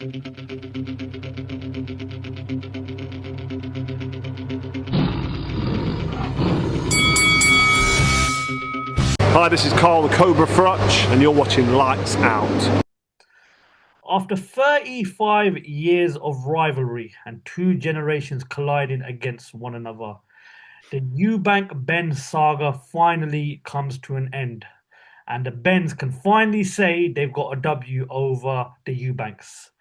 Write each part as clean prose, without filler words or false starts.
Hi, this is Carl the Cobra Frutch, and you're watching Lights Out. After 35 years of rivalry and two generations colliding against one another, the Eubank Benn saga finally comes to an end, and the Benns can finally say they've got a W over the Eubanks.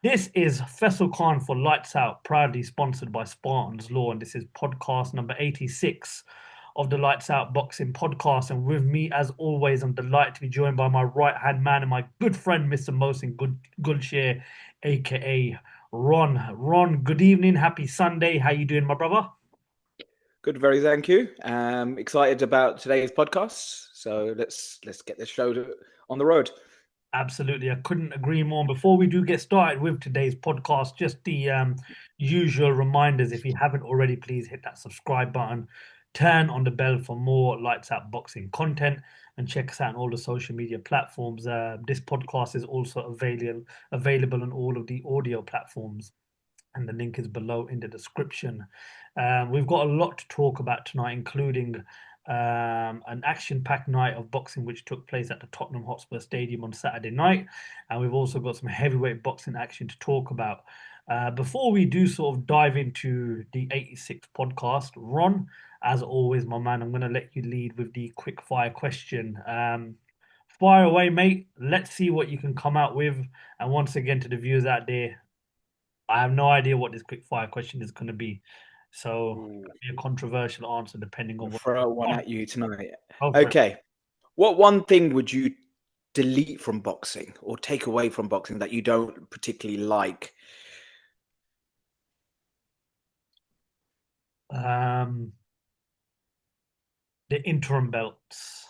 This is Faisal Khan for Lights Out, proudly sponsored by Spartans Law, and this is podcast number 86 of the Lights Out Boxing podcast. And with me, as always, I'm delighted to be joined by my right-hand man and my good friend, Mr. Mohsin Gulshare, aka Ron. Ron, good evening, happy Sunday. How you doing, my brother? Good, very thank you. Excited about today's podcast. So let's get this show on the road. Absolutely, I couldn't agree more. Before we do get started with today's podcast, just the usual reminders. If you haven't already, please hit that subscribe button, turn on the bell for more Lights Out Boxing content, and check us out on all the social media platforms. This podcast is also available on all of the audio platforms, and the link is below in the description. We've got a lot to talk about tonight, including an action-packed night of boxing which took place at the Tottenham Hotspur Stadium on Saturday night, and we've also got some heavyweight boxing action to talk about. Before we do sort of dive into the 86th podcast, Ron, as always, my man, I'm going to let you lead with the quick fire question. Fire away, mate. Let's see what you can come out with. And once again, to the viewers out there, I have no idea what this quick fire question is going to be. So it could be a controversial answer depending on what. Throw one at you tonight. Okay. Okay. What one thing would you delete from boxing or take away from boxing that you don't particularly like? The interim belts.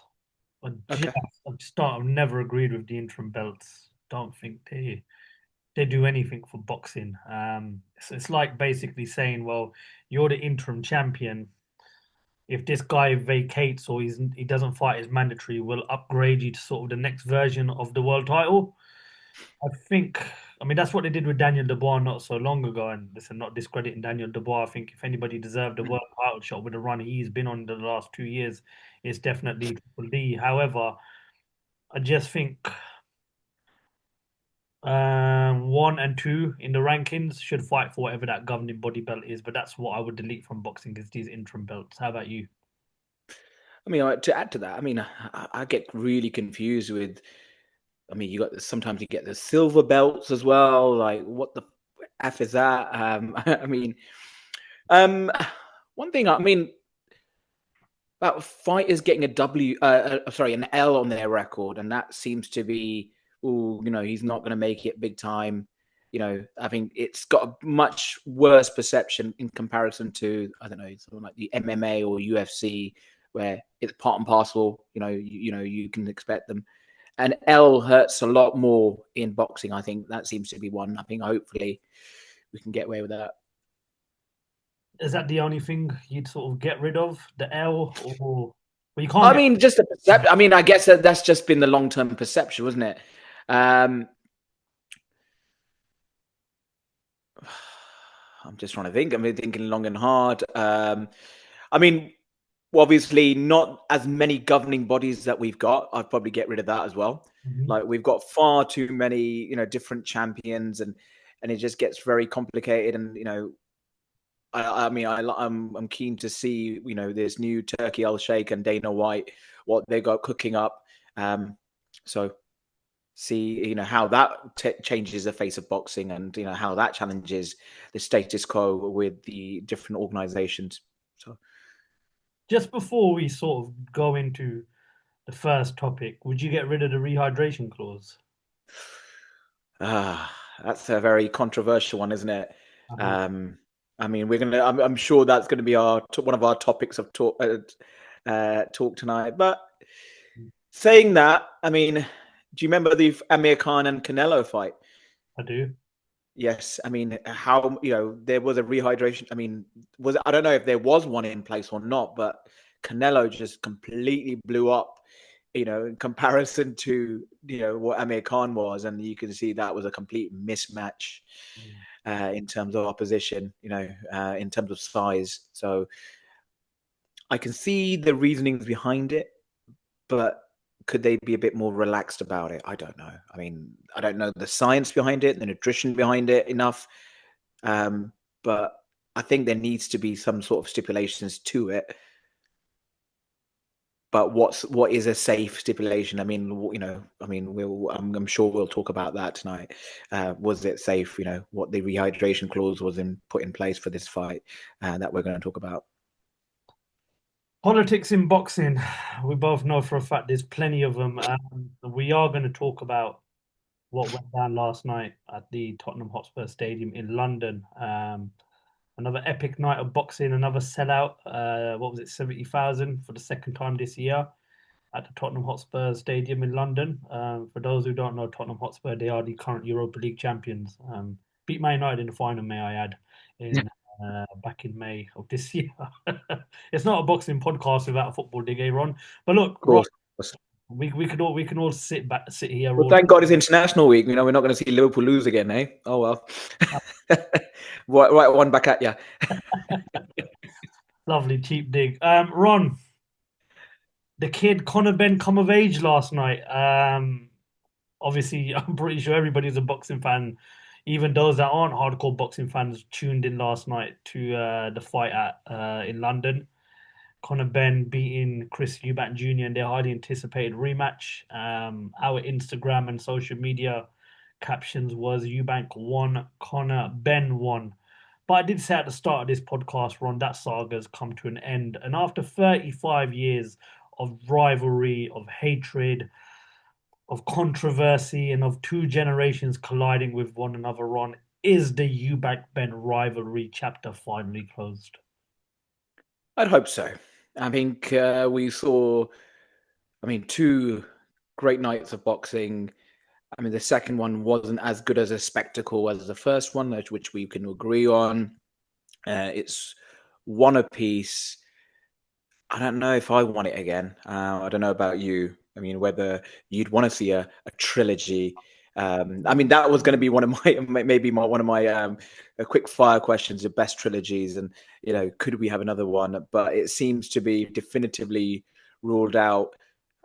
I've never agreed with the interim belts. Don't think they do anything for boxing. It's like basically saying, well, you're the interim champion. If this guy vacates or he doesn't fight his mandatory, we'll upgrade you to sort of the next version of the world title. I mean, that's what they did with Daniel Dubois not so long ago. And listen, not discrediting Daniel Dubois. I think if anybody deserved a world title shot with the run he's been on the last 2 years, it's definitely Triple D. However, I just think 1 and 2 in the rankings should fight for whatever that governing body belt is. But that's what I would delete from boxing is these interim belts. How about you? I mean, to add to that, I mean, I get really confused with. I mean, sometimes you get the silver belts as well. Like, what the f is that? I mean, one thing. I mean, about fighters getting an L on their record, and that seems to be, he's not going to make it big time. I think it's got a much worse perception in comparison to, I don't know, something like the MMA or UFC, where it's part and parcel. You can expect them. And L hurts a lot more in boxing. I think that seems to be one. I think hopefully we can get away with that. Is that the only thing you'd sort of get rid of, the L, or well, you can't? I mean, just the perception. I mean, I guess that's just been the long-term perception, wasn't it? I'm just trying to think. I'm thinking long and hard. I mean, obviously, not as many governing bodies that we've got. I'd probably get rid of that as well. Mm-hmm. Like, we've got far too many, different champions, and it just gets very complicated. And I'm keen to see, this new Turki Alalshikh and Dana White, what they got cooking up. So see, how that changes the face of boxing, and how that challenges the status quo with the different organizations. So. Just before we sort of go into the first topic, would you get rid of the rehydration clause? That's a very controversial one, isn't it? Uh-huh. I mean, I'm sure that's going to be one of our topics of talk tonight. But saying that, I mean, do you remember the Amir Khan and Canelo fight? I do. Yes, I mean, how there was a rehydration. I mean, I don't know if there was one in place or not, but Canelo just completely blew up in comparison to what Amir Khan was, and you can see that was a complete mismatch in terms of opposition, in terms of size. So I can see the reasonings behind it, but could they be a bit more relaxed about it? I don't know. I mean, I don't know the science behind it, the nutrition behind it enough, but I think there needs to be some sort of stipulations to it. But what is a safe stipulation? I mean, I'm sure we'll talk about that tonight. Was it safe? What the rehydration clause was put in place for this fight that we're going to talk about. Politics in boxing, we both know for a fact there's plenty of them. We are going to talk about what went down last night at the Tottenham Hotspur Stadium in London. Another epic night of boxing, another sellout. What was it, 70,000 for the second time this year at the Tottenham Hotspur Stadium in London. For those who don't know, Tottenham Hotspur, they are the current Europa League champions. Beat Man United in the final, may I add, back in May of this year. It's not a boxing podcast without a football dig, Ron. But look, Of course. we can all sit here. Well, thank God it's International Week. We're not going to see Liverpool lose again, eh? Oh well. Right one back at you. Lovely cheap dig. Ron, the kid Conor Benn come of age last night. Obviously, I'm pretty sure everybody's a boxing fan. Even those that aren't hardcore boxing fans tuned in last night to the fight in London. Conor Benn beating Chris Eubank Jr. in their highly anticipated rematch. Our Instagram and social media captions was Eubank won, Conor Benn won. But I did say at the start of this podcast, Ron, that saga's come to an end. And after 35 years of rivalry, of hatred, of controversy, and of two generations colliding with one another, Ron, is the Eubank Benn rivalry chapter finally closed? I'd hope so. I think we saw, two great nights of boxing. I mean, the second one wasn't as good as a spectacle as the first one, which we can agree on. It's one apiece. I don't know if I want it again. I don't know about you. I mean, whether you'd want to see a trilogy. That was going to be one of my quick fire questions, the best trilogies, and could we have another one? But it seems to be definitively ruled out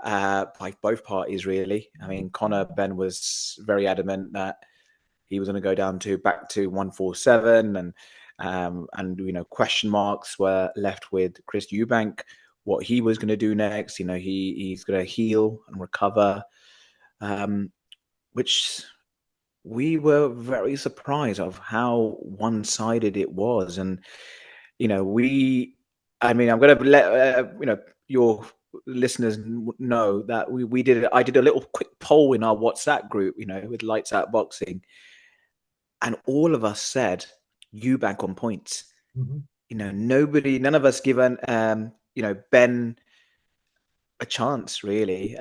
by both parties, really. I mean, Conor Benn was very adamant that he was going to go back to 147, and question marks were left with Chris Eubank, what he was going to do next. He's going to heal and recover, which we were very surprised of how one-sided it was. And I'm going to let your listeners know that I did a little quick poll in our WhatsApp group, with Lights Out Boxing, and all of us said Eubank on points. Mm-hmm. None of us given Ben a chance, really.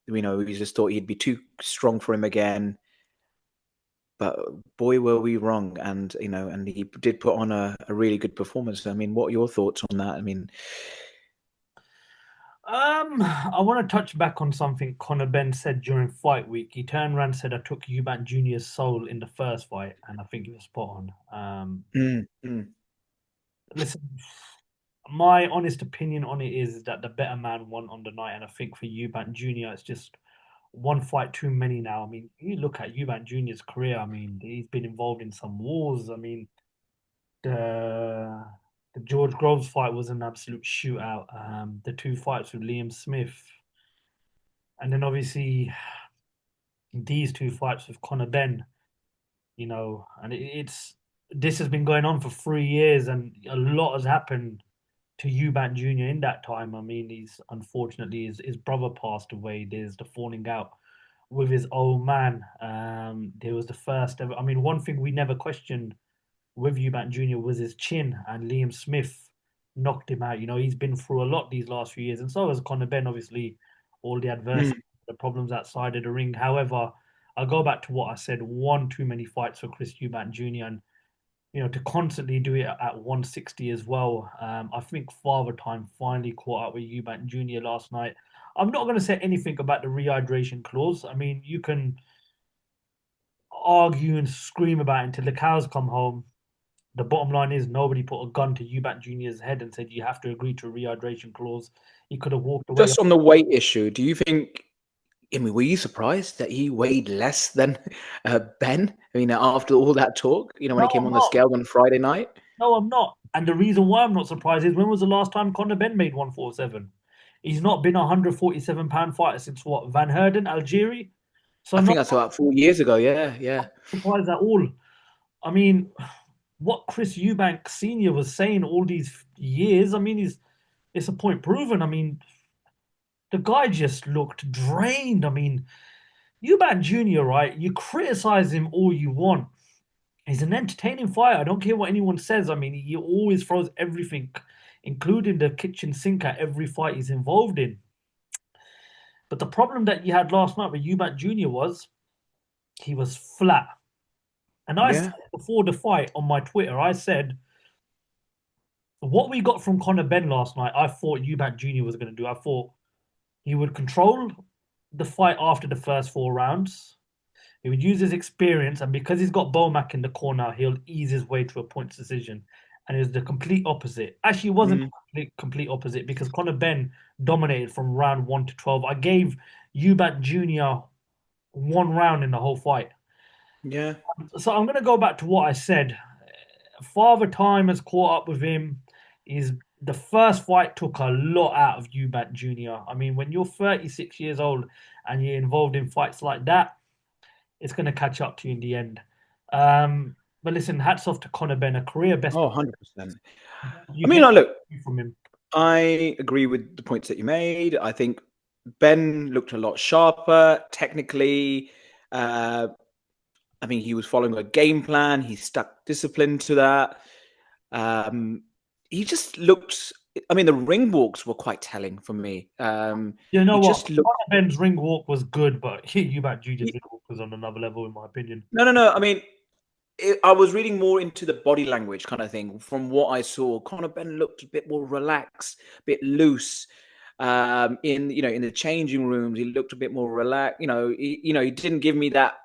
We just thought he'd be too strong for him again. But boy, were we wrong. And he did put on a really good performance. I mean, what are your thoughts on that? I want to touch back on something Conor Benn said during fight week. He turned around and said, I took Eubank Jr.'s soul in the first fight, and I think he was spot on. Listen, my honest opinion on it is that the better man won on the night, and I think for Eubank Jr., it's just one fight too many now. I mean, you look at Eubank Jr.'s career. I mean, he's been involved in some wars. I mean, the George Groves fight was an absolute shootout. The two fights with Liam Smith, and then obviously these two fights with Conor Benn. And this has been going on for 3 years, and a lot has happened to Eubank Jr. in that time. I mean, unfortunately his brother passed away. There's the falling out with his old man. There was the first ever. I mean, one thing we never questioned with Eubank Jr. was his chin, and Liam Smith knocked him out. He's been through a lot these last few years, and so has Conor Benn. Obviously, all the adversity, the problems outside of the ring. However, I'll go back to what I said: one too many fights for Chris Eubank Jr. and to constantly do it at 160 as well. I think Father Time finally caught up with Eubank Jr. last night. I'm not going to say anything about the rehydration clause. I mean, you can argue and scream about it until the cows come home. The bottom line is nobody put a gun to Eubank Jr.'s head and said you have to agree to a rehydration clause. He could have walked away. Just on the weight issue, do you think? I mean, were you surprised that he weighed less than Ben? I mean, after all that talk, when No, he came I'm on the not. scale on Friday night. No, I'm not. And the reason why I'm not surprised is when was the last time Conor Benn made 147? He's not been a 147-pound fighter since what? Van Herden, Algeria? So I I'm think not that's about 4 years ago. Yeah. surprised at all. I mean, what Chris Eubank Sr. was saying all these years, I mean, it's a point proven. I mean, the guy just looked drained. I mean, Eubank Jr., right? You criticize him all you want. He's an entertaining fighter. I don't care what anyone says. I mean, he always throws everything, including the kitchen sink, at every fight he's involved in. But the problem that you had last night with Eubank Jr. was he was flat. And I said Yeah. before the fight on my Twitter, I said, what we got from Conor Benn last night, I thought Eubank Jr. was going to do. I thought he would control the fight after the first 4 rounds. He would use his experience, and because he's got Bomac in the corner, he'll ease his way to a points decision. And it was the complete opposite. Actually, it wasn't complete opposite because Conor Benn dominated from round 1 to 12. I gave Eubank Jr. 1 round in the whole fight. Yeah. So I'm going to go back to what I said. Father Time has caught up with him. The first fight took a lot out of Eubank Jr. I mean, when you're 36 years old and you're involved in fights like that, it's going to catch up to you in the end. But listen, hats off to Conor Benn, a career best. Oh, 100%. You I mean, get look, from him. I agree with the points that you made. I think Ben looked a lot sharper technically. I think he was following a game plan. He stuck discipline to that. He just looked. I mean, the ring walks were quite telling for me. You know He what? just looked. Conor Benn's ring walk was good, but Eubank Jr.'s ring walk was on another level, in my opinion. No. I mean, I was reading more into the body language kind of thing. From what I saw, Conor Benn looked a bit more relaxed, a bit loose. In the changing rooms, he looked a bit more relaxed. He didn't give me that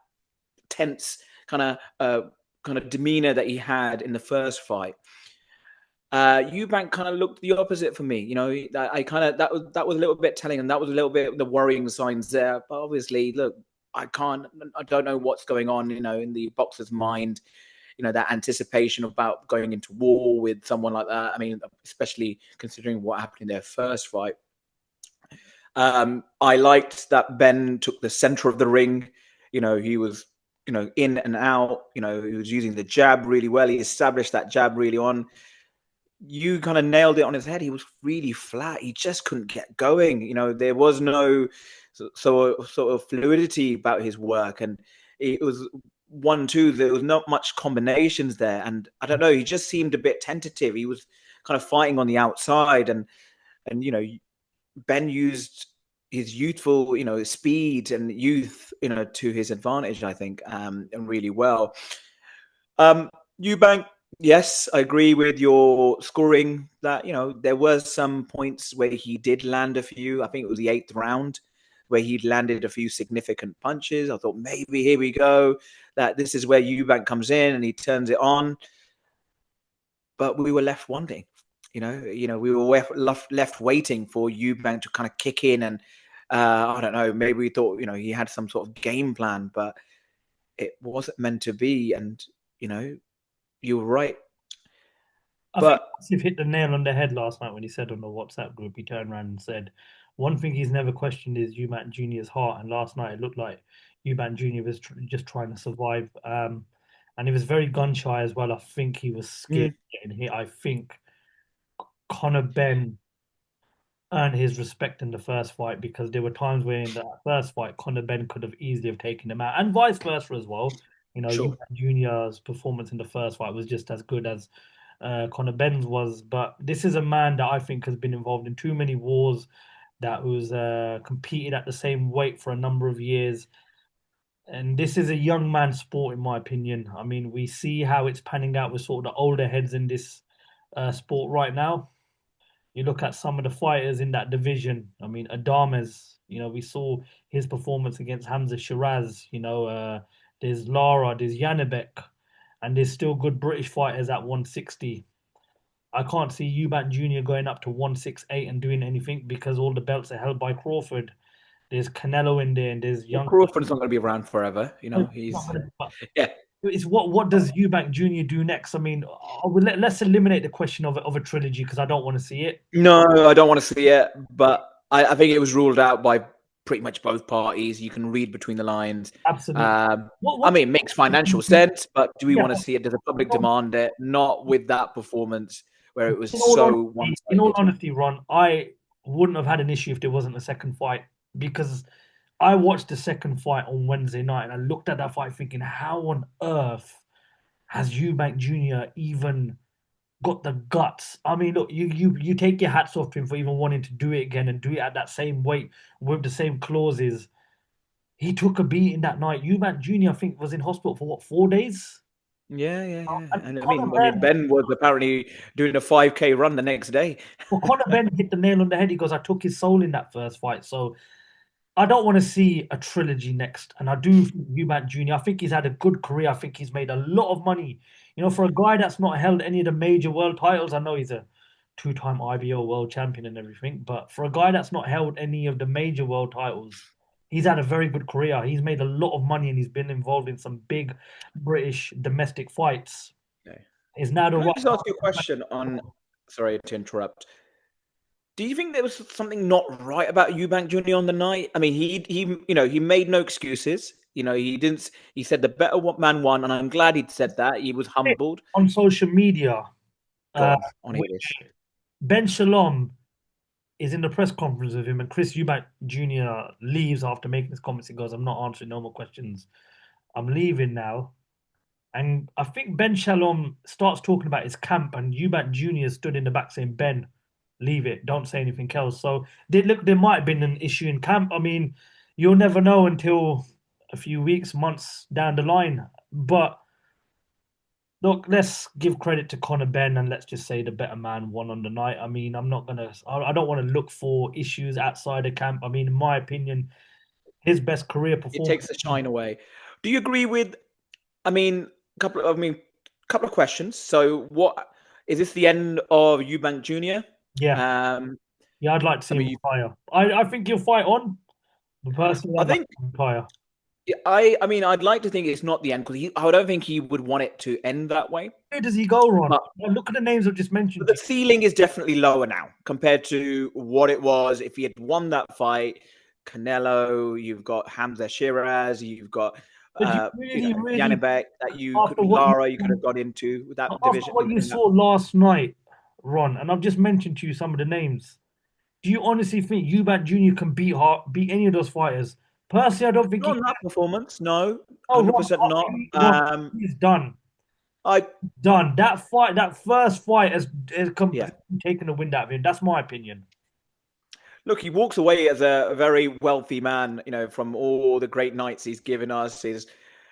tense kind of demeanor that he had in the first fight. Eubank kind of looked the opposite for me. That was a little bit telling, and that was a little bit the worrying signs there. But obviously, look, I don't know what's going on, in the boxer's mind. That anticipation about going into war with someone like that. I mean, especially considering what happened in their first fight. I liked that Ben took the center of the ring. He was, in and out. He was using the jab really well. He established that jab really on. You kind of nailed it on his head. He was really flat. He just couldn't get going. There was no sort of fluidity about his work, and it was 1-2. There was not much combinations there, and I don't know. He just seemed a bit tentative. He was kind of fighting on the outside, and Ben used his youthful, speed and youth, to his advantage, I think, and really well. Eubank, yes, I agree with your scoring that, there was some points where he did land a few. I think it was the 8th round where he landed a few significant punches. I thought maybe here we go, that this is where Eubank comes in and he turns it on. But we were left wondering. We were left waiting for Eubank to kind of kick in, and I don't know. Maybe we thought, he had some sort of game plan, but it wasn't meant to be. And you were right. I think you've hit the nail on the head last night when he said on the WhatsApp group, he turned around and said, one thing he's never questioned is Eubank Jr.'s heart. And last night it looked like Eubank Jr. was just trying to survive. And he was very gun shy as well. I think he was scared of getting hit. I think Conor Benn earned his respect in the first fight because there were times where in that first fight, Conor Benn could have easily have taken him out, and vice versa as well. Sure. Eubank Jr.'s performance in the first fight was just as good as Conor Benn's was. But this is a man that I think has been involved in too many wars, that was competed at the same weight for a number of years. And this is a young man sport, in my opinion. I mean, we see how it's panning out with sort of the older heads in this sport right now. You look at some of the fighters in that division. I mean, Adames, we saw his performance against Hamza Shiraz. There's Lara, there's Janibek, and there's still good British fighters at 160. I can't see Eubank Jr. going up to 168 and doing anything because all the belts are held by Crawford. There's Canelo in there, and there's Well, young. Crawford's not going to be around forever. He's not gonna- but Yeah. It's what does Eubank Jr. do next? I mean, let's eliminate the question of a trilogy because I don't want to see it. No, I don't want to see it, but I think it was ruled out by pretty much both parties. You can read between the lines. Absolutely. I mean, it makes financial sense, but do we Yeah. want to see it? Does the public demand it? Not with that performance where it was In one-sided. all honesty, Ron, I wouldn't have had an issue if there wasn't a second fight because I watched the second fight on Wednesday night and I looked at that fight thinking, how on earth has Eubank Jr. even got the guts? I mean, look, you take your hats off to him for even wanting to do it again and do it at that same weight with the same clauses. He took a beating that night. Eubank Jr. I think was in hospital for what, 4 days? Yeah. And And I mean, Ben was apparently doing a 5K run the next day. Well, Conor Benn hit the nail on the head. He goes, I took his soul in that first fight. So I don't want to see a trilogy next. And I do think Eubank Jr., I think he's had a good career. I think he's made a lot of money. For a guy that's not held any of the major world titles, I know he's a two-time IBO world champion and everything, but for a guy that's not held any of the major world titles, he's had a very good career. He's made a lot of money and he's been involved in some big British domestic fights. Okay. Is now the Can I right just ask you a question on? Sorry to interrupt. Do you think there was something not right about Eubank Jr. on the night? I mean, he made no excuses. He didn't. He said the better man won, and I'm glad he said that. He was humbled. on social media. Go on it. Ben Shalom is in the press conference with him, and Chris Eubank Jr. leaves after making his comments. He goes, I'm not answering no more questions. I'm leaving now. And I think Ben Shalom starts talking about his camp, and Eubank Jr. stood in the back saying, Ben, leave it. Don't say anything else. So there might have been an issue in camp. I mean, you'll never know until a few weeks, months down the line. But look, let's give credit to Conor Benn and let's just say the better man won on the night. I mean, I don't want to look for issues outside of camp. I mean, in my opinion, his best career performance. It takes the shine away. Do you agree with? I mean, couple of questions. So, what is this the end of Eubank Jr.? Yeah. Yeah, I'd like to see him retire. I think he'll fight on. But personally, I think retire. I mean, I'd like to think it's not the end because I don't think he would want it to end that way. Where does he go, Ron? Look at the names I've just mentioned. The ceiling is definitely lower now compared to what it was if he had won that fight. Canelo, you've got Hamza Shiraz, you've got Janibek that Lara you could have got into with that division. What you saw last night, Ron, and I've just mentioned to you some of the names. Do you honestly think Eubank Jr. can beat any of those fighters? Personally, I don't think not that performance. No, 100% not. He's done. Done that fight. That first fight has completely taken the wind out of him. That's my opinion. Look, he walks away as a very wealthy man, from all the great nights he's given us.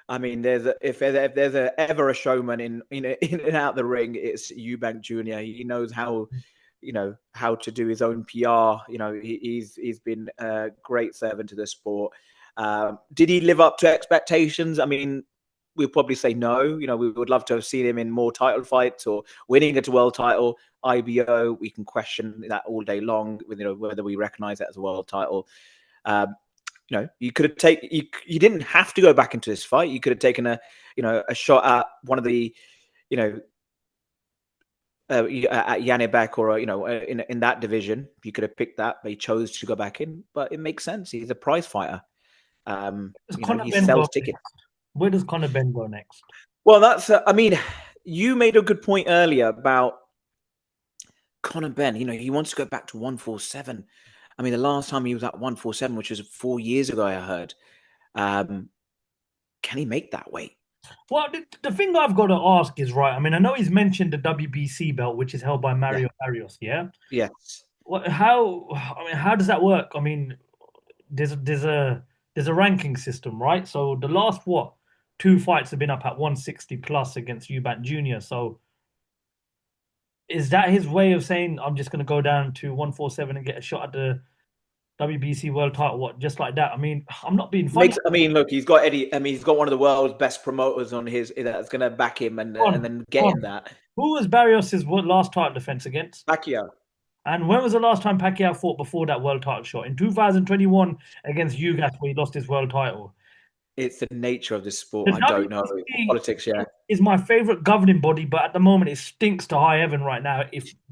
I mean, if there's ever a showman in and out the ring, it's Eubank Jr. He knows how to do his own PR. He's been a great servant to the sport. Did he live up to expectations? I mean, we'll probably say no. We would love to have seen him in more title fights or winning a world title. IBO, we can question that all day long, whether we recognize that as a world title. You could have you didn't have to go back into this fight. You could have taken a shot at one of the, at Janibek or in that division. You could have picked that, but he chose to go back in. But it makes sense. He's a prize fighter. He sells tickets. Where does Conor Benn go next? Well, that's. I mean, you made a good point earlier about Conor Benn. He wants to go back to 147. I mean, the last time he was at 147, which was 4 years ago, I heard. Can he make that weight? Well, the thing I've got to ask is, right, I mean, I know he's mentioned the WBC belt, which is held by Mario Barrios, yeah? Yes. How does that work? I mean, there's a ranking system, right? So the last, 2 fights have been up at 160 plus against Eubank Jr. So Is that his way of saying I'm just going to go down to 147 and get a shot at the WBC world title? What, just like that? I mean, I'm not being funny. Look, he's got Eddie. I mean, he's got one of the world's best promoters on his that's going to back him and then get him that. Who was Barrios' last title defense against? Pacquiao. And when was the last time Pacquiao fought before that world title shot? In 2021 against Ugas, where he lost his world title. It's the nature of this sport. The I don't know. Politics, yeah. Is my favorite governing body, but at the moment it stinks to high heaven right now.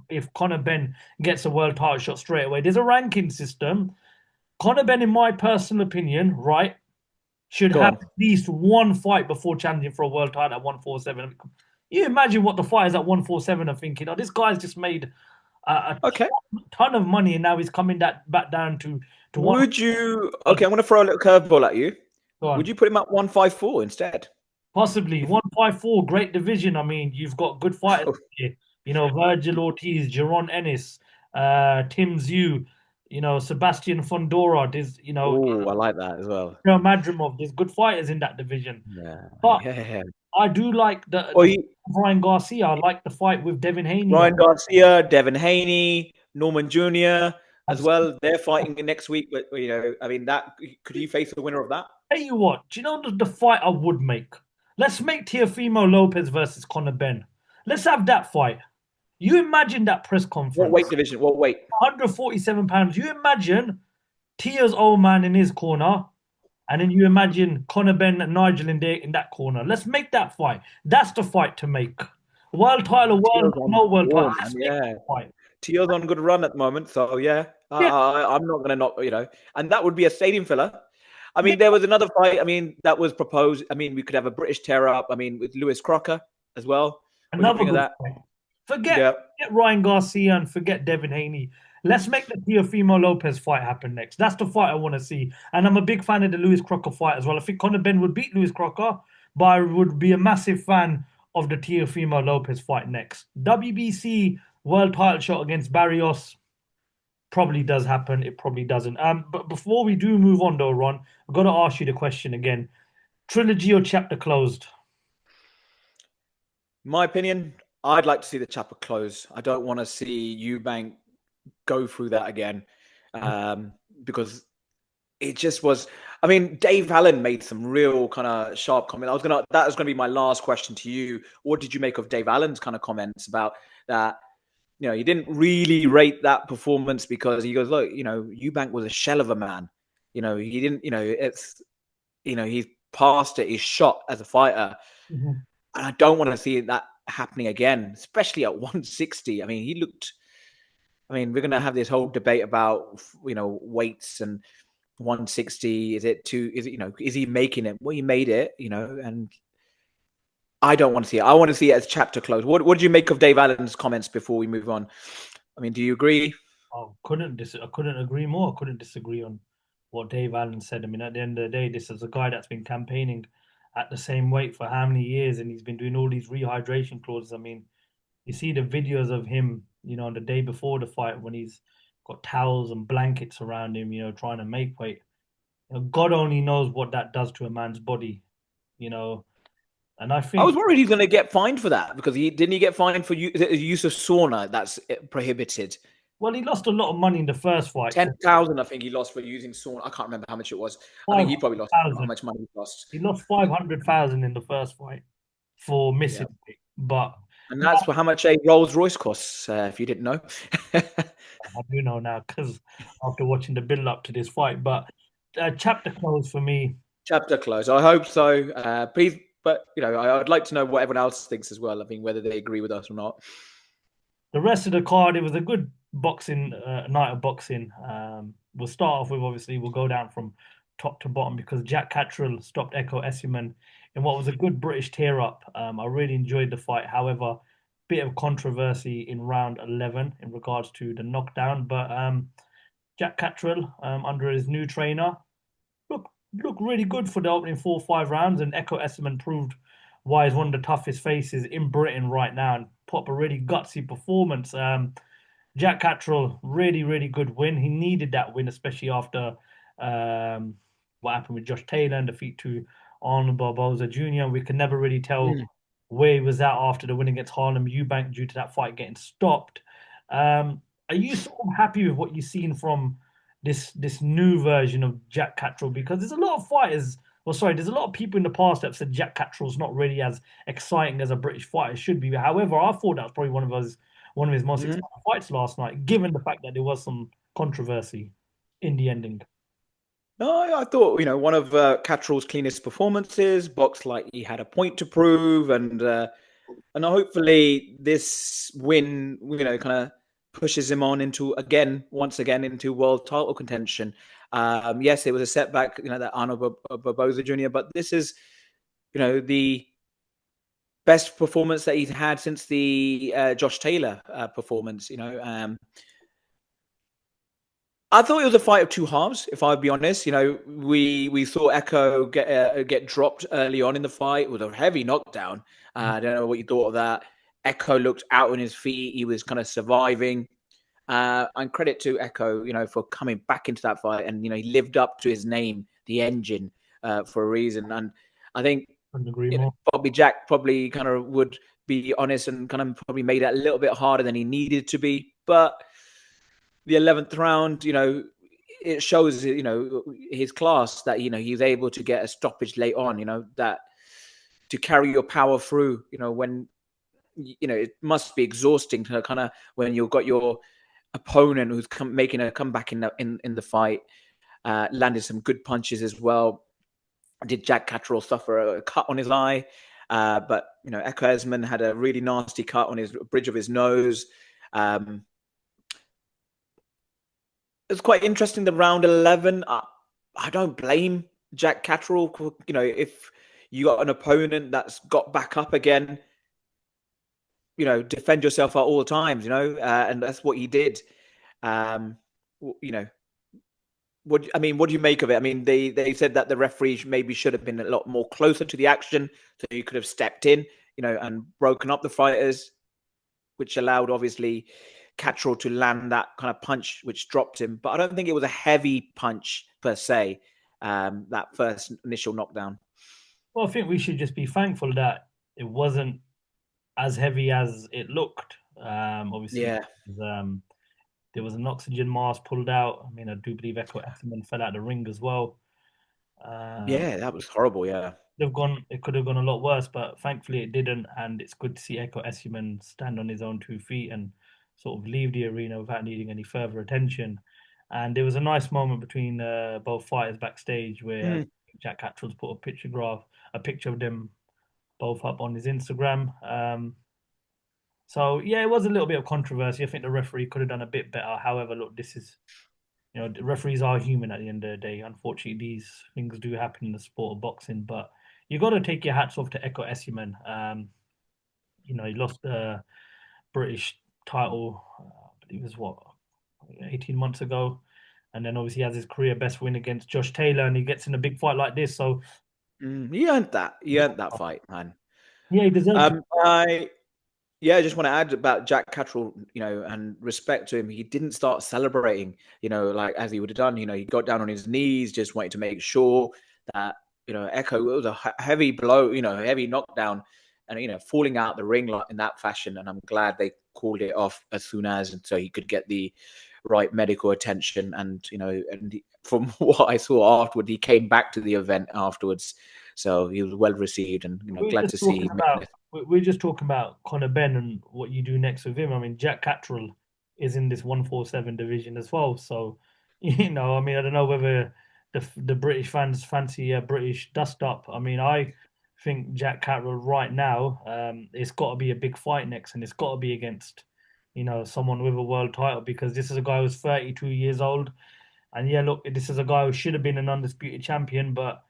If Conor Benn gets a world title shot straight away, there's a ranking system. Conor Benn, in my personal opinion, right, should have at least one fight before challenging for a world title at 147. You imagine what the fighters at 147 are thinking. Oh, this guy's just made a ton of money, and now he's coming back down to one. Would you? Okay, I'm going to throw a little curveball at you. Go on. Would you put him at 154 instead? Possibly 154, great division. I mean, you've got good fighters here. You know, Virgil Ortiz, Jaron Ennis, Tim Zhu, you know, Sebastian Fondora. There's, you know, I like that as well. Madrimov. There's good fighters in that division. Yeah, but I do like the Ryan Garcia. I like the fight with Devin Haney. Ryan Garcia, Devin Haney, Norman Jr. as well. They're fighting next week. But you know, I mean, that could you face the winner of that? Tell you what, do you know the fight I would make? Let's make Teofimo Lopez versus Conor Benn. Let's have that fight. You imagine that press conference. What weight division? What weight? 147 pounds. You imagine Tia's old man in his corner, and then you imagine Conor Benn and Nigel in that corner. Let's make that fight. That's the fight to make. World title, no world title. Let's make that fight. Tio's on good run at the moment, so yeah. I'm not going to knock, you know, and that would be a stadium filler. I mean, there was another fight. I mean, that was proposed. I mean, we could have a British tear-up. I mean, with Lewis Crocker as well. Another good fight. Forget Ryan Garcia and forget Devin Haney. Let's make the Teofimo Lopez fight happen next. That's the fight I want to see. And I'm a big fan of the Lewis Crocker fight as well. I think Conor Benn would beat Lewis Crocker, but I would be a massive fan of the Teofimo Lopez fight next. WBC world title shot against Barrios probably does happen. It probably doesn't. But before we do move on, though, Ron, I've got to ask you the question again. Trilogy or chapter closed? My opinion, I'd like to see the chapter close. I don't want to see Eubank go through that again because it just was. I mean, Dave Allen made some real kind of sharp comment. That was gonna be my last question to you. What did you make of Dave Allen's kind of comments about that? You know, he didn't really rate that performance because he goes, look, you know, Eubank was a shell of a man. You know, he didn't. You know, it's, you know, he's past it. He's shot as a fighter, and I don't want to see that happening again, especially at 160. I mean, he looked. I mean, we're going to have this whole debate about, you know, weights and 160. Is it, you know, is he making it? Well, he made it, you know, and I don't want to see it. I want to see it as chapter close. What did you make of Dave Allen's comments before we move on? I mean, do you agree? I couldn't agree more. I couldn't disagree on what Dave Allen said. I mean, at the end of the day, this is a guy that's been campaigning at the same weight for how many years, and he's been doing all these rehydration clauses. I mean, you see the videos of him, you know, on the day before the fight when he's got towels and blankets around him, you know, trying to make weight. You know, God only knows what that does to a man's body, you know. And I think I was worried he's going to get fined for that because he get fined for use of sauna that's prohibited. Well, he lost a lot of money in the first fight. 10,000, I think he lost for using sauna. I can't remember how much it was. I think he probably lost how much money he lost. He lost 500,000 in the first fight for missing it, and that's for how much a Rolls Royce costs. If you didn't know, I do know now because after watching the build up to this fight. But chapter close for me. Chapter close. I hope so. Please. But, you know, I'd like to know what everyone else thinks as well. I mean, whether they agree with us or not. The rest of the card, it was a good boxing night of boxing. We'll start off with, obviously, we'll go down from top to bottom because Jack Catterall stopped Ekow Essuman in what was a good British tear-up. I really enjoyed the fight. However, bit of controversy in round 11 in regards to the knockdown. But Jack Catterall, under his new trainer, look really good for the opening 4 or 5 rounds, and Ekow Essuman proved why he's one of the toughest faces in Britain right now and put up a really gutsy performance. Jack Catterall, really, really good win. He needed that win, especially after what happened with Josh Taylor and defeat to Arnold Barboza Jr. We can never really tell where he was at after the win against Eubank due to that fight getting stopped. Are you sort of happy with what you've seen from this new version of Jack Catterall? Because there's a lot of fighters, well, sorry, there's a lot of people in the past that have said Jack Catterall's not really as exciting as a British fighter should be. However, I thought that was probably one of his most exciting fights last night, given the fact that there was some controversy in the ending. No, I thought, one of Catterall's cleanest performances, boxed like he had a point to prove, and hopefully this win, kind of pushes him on once again into world title contention. Yes, it was a setback, that Arnold Barboza Jr., but this is, the best performance that he's had since the Josh Taylor performance. I thought it was a fight of two halves, if I'd be honest. We saw Ekow get dropped early on in the fight. It was a heavy knockdown. I don't know what you thought of that. Ekow looked out on his feet. He was kind of surviving. And credit to Ekow, for coming back into that fight. And, he lived up to his name, the Engine, for a reason. And I think Bobby Jack probably kind of would be honest and kind of probably made it a little bit harder than he needed to be. But the 11th round, it shows, his class that, he was able to get a stoppage late on, that to carry your power through, when, it must be exhausting to kind of when you've got your opponent who's making a comeback in the fight, landed some good punches as well. Did Jack Catterall suffer a cut on his eye? But, Ekow Essuman had a really nasty cut on his bridge of his nose. It's quite interesting, the round 11. I don't blame Jack Catterall. If you got an opponent that's got back up again, defend yourself at all times, and that's what he did. What do you make of it? I mean, they said that the referee maybe should have been a lot more closer to the action, so he could have stepped in, and broken up the fighters, which allowed, obviously, Catterall to land that kind of punch which dropped him. But I don't think it was a heavy punch per se, that first initial knockdown. Well, I think we should just be thankful that it wasn't as heavy as it looked. Obviously, yeah. There was an oxygen mask pulled out. I mean, I do believe Ekow Essuman fell out the ring as well. Yeah, that was horrible, yeah. It could have gone a lot worse, but thankfully it didn't. And it's good to see Ekow Essuman stand on his own 2 feet and sort of leave the arena without needing any further attention. And there was a nice moment between both fighters backstage where Jack Catterall's put a picture of them both up on his Instagram. So yeah, it was a little bit of controversy. I think the referee could have done a bit better. However, look, this is, the referees are human at the end of the day. Unfortunately, these things do happen in the sport of boxing, but you got to take your hats off to Ekow Essuman. He lost the British title, I believe it was 18 months ago. And then obviously he has his career best win against Josh Taylor, and he gets in a big fight like this. So he earned that. He earned that fight, man. Yeah, he deserves it. I just want to add about Jack Catterall, and respect to him. He didn't start celebrating, like as he would have done. He got down on his knees, just wanted to make sure that, Ekow, it was a heavy blow, heavy knockdown, and, falling out the ring in that fashion. And I'm glad they called it off as soon as, and so he could get the right medical attention. And, and from what I saw afterward, he came back to the event afterwards. So he was well received, and glad to see. We're just talking about Conor Benn and what you do next with him. I mean, Jack Catterall is in this 147 division as well. So, I don't know whether the British fans fancy a British dust up. I mean, I think Jack Catterall right now, it's got to be a big fight next, and it's got to be against, someone with a world title, because this is a guy who's 32 years old, and yeah, look, this is a guy who should have been an undisputed champion, but.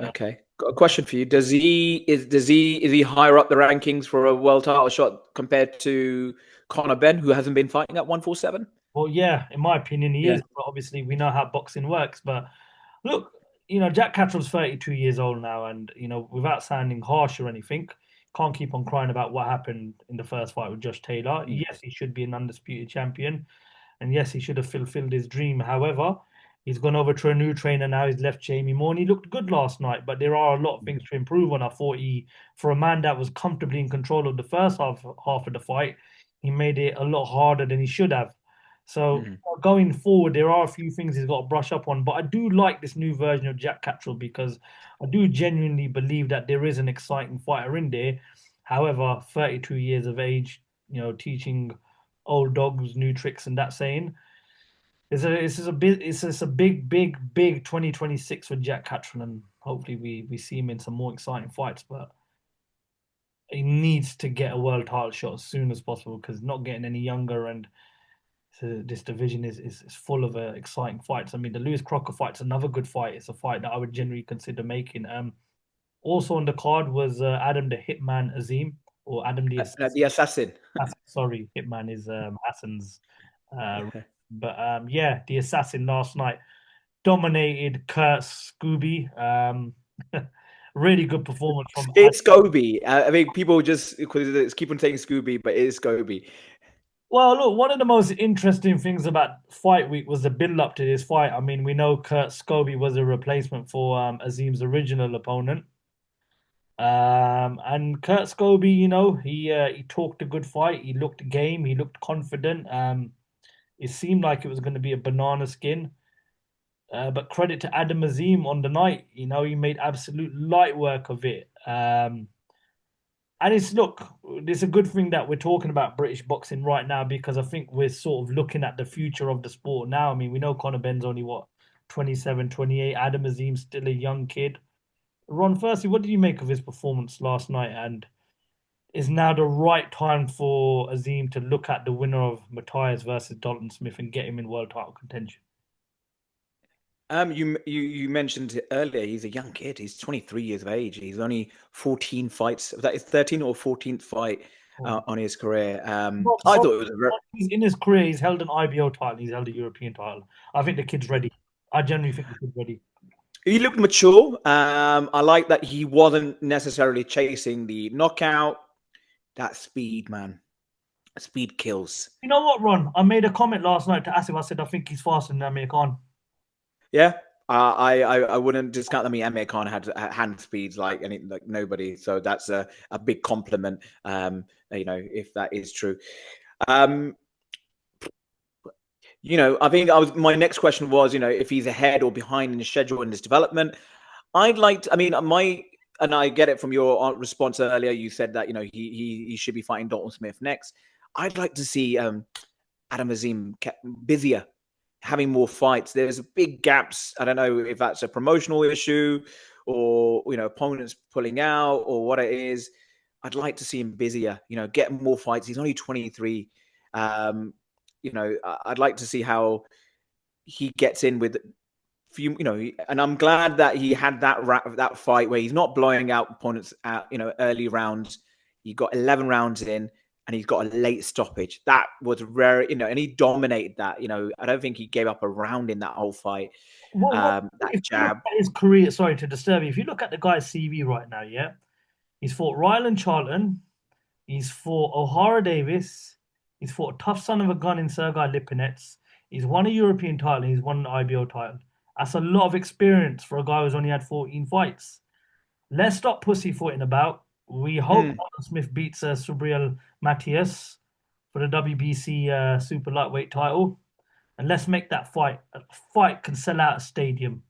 Okay, got a question for you. Is he higher up the rankings for a world title shot compared to Conor Benn, who hasn't been fighting at 147? Well, yeah, in my opinion, he is. But obviously, we know how boxing works. But look, Jack Catterall's 32 years old now, and without sounding harsh or anything, can't keep on crying about what happened in the first fight with Josh Taylor. Yes, he should be an undisputed champion, and yes, he should have fulfilled his dream. However, He's gone over to a new trainer now. He's left Jamie Moore, and he looked good last night. But there are a lot of things to improve on. I thought for a man that was comfortably in control of the first half of the fight, he made it a lot harder than he should have. So going forward, there are a few things he's got to brush up on. But I do like this new version of Jack Catterall because I do genuinely believe that there is an exciting fighter in there. However, 32 years of age, teaching old dogs new tricks and that saying. It's a big 2026 for Jack Catterall, and hopefully we see him in some more exciting fights. But he needs to get a world title shot as soon as possible because not getting any younger, and so this division is full of exciting fights. I mean, the Lewis Crocker fight's another good fight. It's a fight that I would generally consider making. Also on the card was Adam the Hitman Azim, or Adam the The assassin. Sorry, Hitman is Hassan's. Yeah, the assassin last night dominated Kurt Scoby. Really good performance from. It's Scoby. I mean, people just keep on saying Scoby, but it is Scoby. Well, look, one of the most interesting things about fight week was the build up to this fight. I mean, we know Kurt Scoby was a replacement for Azim's original opponent. And Kurt Scoby, he talked a good fight. He looked game. He looked confident. It seemed like it was going to be a banana skin. But credit to Adam Azim on the night. He made absolute light work of it. And it's a good thing that we're talking about British boxing right now because I think we're sort of looking at the future of the sport now. I mean, we know Conor Benn's only, 27, 28. Adam Azim's still a young kid. Ron, firstly, what did you make of his performance last night? And is now the right time for Azim to look at the winner of Matthias versus Dalton Smith and get him in world title contention? You mentioned it earlier. He's a young kid. He's 23 years of age. He's only 14 fights. That is 13th or 14th fight on his career. I thought it was in his career. He's held an IBO title. He's held a European title. I think the kid's ready. I genuinely think the kid's ready. He looked mature. I like that he wasn't necessarily chasing the knockout. That speed, man. Speed kills. You know what, Ron? I made a comment last night to Asif. I said I think he's faster than Amir Khan. Yeah, I wouldn't discount. I mean, Amir Khan had hand speeds like nobody, so that's a big compliment. If that is true. I think my next question was, if he's ahead or behind in his schedule in his development. I'd like to, and I get it from your response earlier. You said that, he should be fighting Dalton Smith next. I'd like to see Adam Azim busier, having more fights. There's big gaps. I don't know if that's a promotional issue or, opponents pulling out or what it is. I'd like to see him busier, get more fights. He's only 23. I'd like to see how he gets in with few, and I'm glad that he had that fight where he's not blowing out opponents out, early rounds. He got 11 rounds in and he's got a late stoppage. That was rare, and he dominated that. I don't think he gave up a round in that whole fight. That jab. His career, sorry to disturb you. If you look at the guy's CV right now, yeah, he's fought Ryland Charlton, he's fought O'Hara Davis, he's fought a tough son of a gun in Sergei Lipinets, he's won a European title, he's won an IBO title. That's a lot of experience for a guy who's only had 14 fights. Let's stop pussyfooting about. We hope Smith beats Subriel Matias for the WBC super lightweight title. And let's make that fight. A fight can sell out a stadium.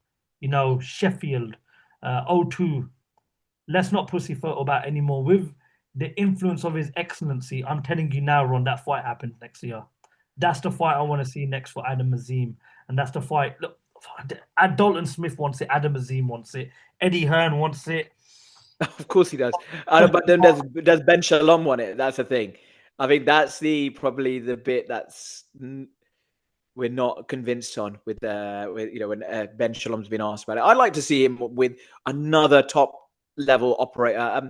Sheffield, O2. Let's not pussyfoot about anymore. With the influence of his excellency, I'm telling you now, Ron, that fight happens next year. That's the fight I want to see next for Adam Azim. And that's the fight. Look, Dalton Smith wants it. Adam Azim wants it. Eddie Hearn wants it. Of course he does. But then does Ben Shalom want it? That's the thing. I think that's probably the bit that's we're not convinced on with when Ben Shalom's been asked about it. I'd like to see him with another top level operator. I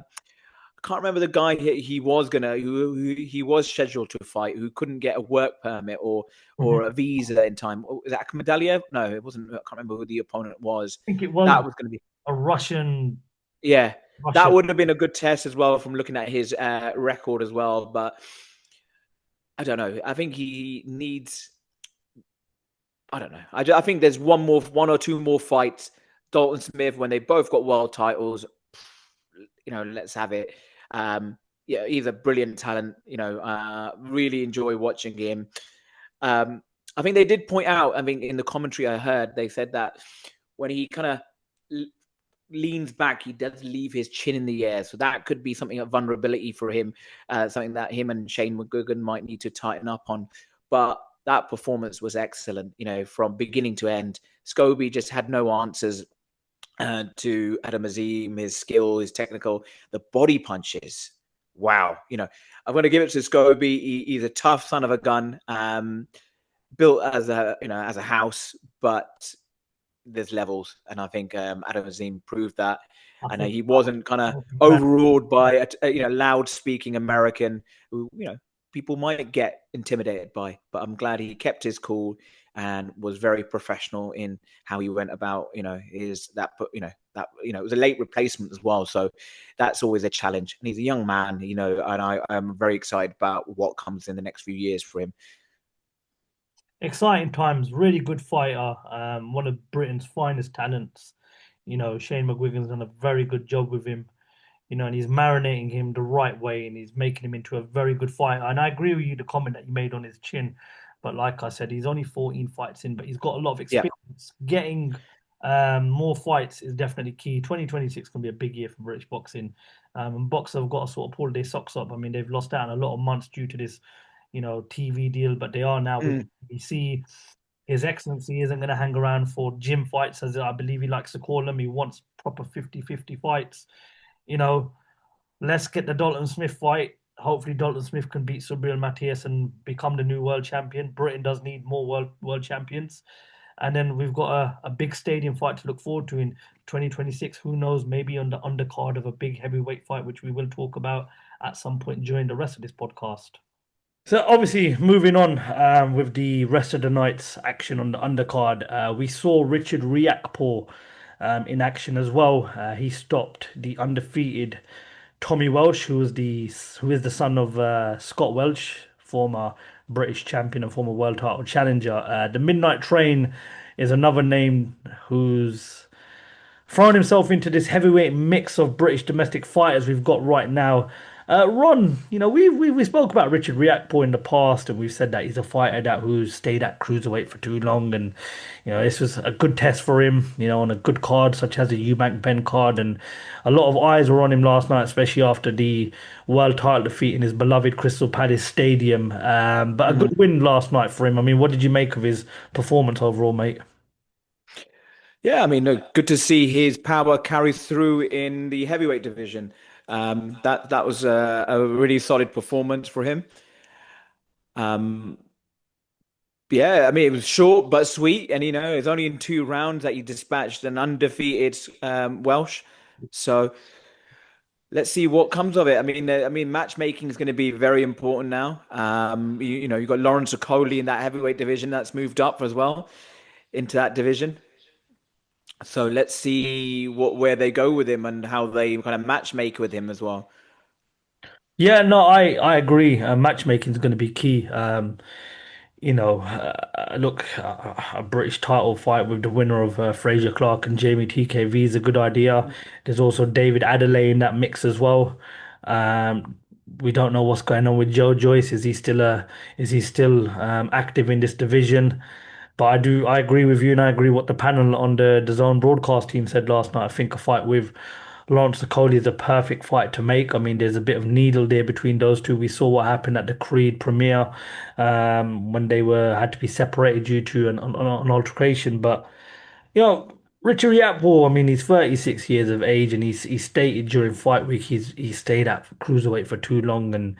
can't remember the guy he was he was scheduled to fight who couldn't get a work permit or a visa in time. Was that Akhmadaliev? No, it wasn't. I can't remember who the opponent was. I think it was. That was going to be a Russian. Yeah, that would have been a good test as well from looking at his record as well. But I don't know. I think he needs I don't know. I think there's one or two more fights. Dalton Smith, when they both got world titles, let's have it. Yeah, he's a brilliant talent. Really enjoy watching him. I think they did point out. I mean, in the commentary I heard, they said that when he kind of leans back, he does leave his chin in the air. So that could be something of vulnerability for him, something that him and Shane McGuigan might need to tighten up on. But that performance was excellent, from beginning to end. Scoby just had no answers to Adam Azim, his skill, his technical, the body punches. Wow. I'm going to give it to Scoby. He's a tough son of a gun, built as a house, but there's levels, and I think Adam Azim proved that. I And think he wasn't kind of man, overruled by a loud speaking American who people might get intimidated by. But I'm glad he kept his cool and was very professional in how he went about it was a late replacement as well, so that's always a challenge. And he's a young man, and I'm very excited about what comes in the next few years for him. exciting times, really good fighter, one of Britain's finest talents. Shane McGuigan's done a very good job with him, and he's marinating him the right way and he's making him into a very good fighter. And I agree with you, the comment that you made on his chin. But like I said, he's only 14 fights in, but he's got a lot of Yeah. experience. Getting more fights is definitely key. 2026 can be a big year for British boxing. And boxers have got to sort of pull their socks up. I mean, they've lost out on a lot of months due to this, TV deal, but they are now with the BBC. His Excellency isn't going to hang around for gym fights, as I believe he likes to call them. He wants proper 50-50 fights. Let's get the Dalton Smith fight. Hopefully, Dalton Smith can beat Subriel Matias and become the new world champion. Britain does need more world champions. And then we've got a big stadium fight to look forward to in 2026. Who knows? Maybe on the undercard of a big heavyweight fight, which we will talk about at some point during the rest of this podcast. So obviously, moving on with the rest of the night's action on the undercard, we saw Richard Riakporhe in action as well. He stopped the undefeated Tommy Welch, who is the son of Scott Welch, former British champion and former world title challenger. The Midnight Train is another name who's thrown himself into this heavyweight mix of British domestic fighters we've got right now. Ron, we spoke about Richard Riakporhe in the past, and we've said that he's a fighter that who's stayed at cruiserweight for too long, and this was a good test for him, on a good card such as the Eubank Benn card, and a lot of eyes were on him last night, especially after the world title defeat in his beloved Crystal Palace Stadium. But a good win last night for him. I mean, what did you make of his performance overall, mate? Yeah, I mean, good to see his power carry through in the heavyweight division. That was a really solid performance for him. Yeah, I mean, it was short but sweet, and it's only in 2 rounds that he dispatched an undefeated Welsh. So let's see what comes of it. I mean, matchmaking is going to be very important now. You've got Lawrence Okoli in that heavyweight division that's moved up as well into that division. So let's see where they go with him and how they kind of matchmake with him as well. Yeah, no, I agree. Matchmaking is going to be key. Look, a British title fight with the winner of Fraser Clark and Jamie TKV is a good idea. There's also David Adelaide in that mix as well. We don't know what's going on with Joe Joyce. Is he still active in this division? But I agree with you, and I agree what the panel on the Zone broadcast team said last night. I think a fight with Lawrence Okoli is a perfect fight to make. I mean, there's a bit of needle there between those two. We saw what happened at the Creed premiere when they had to be separated due to an altercation. But Richard Riakporhe, I mean, he's 36 years of age, and he stated during fight week he stayed at cruiserweight for too long, and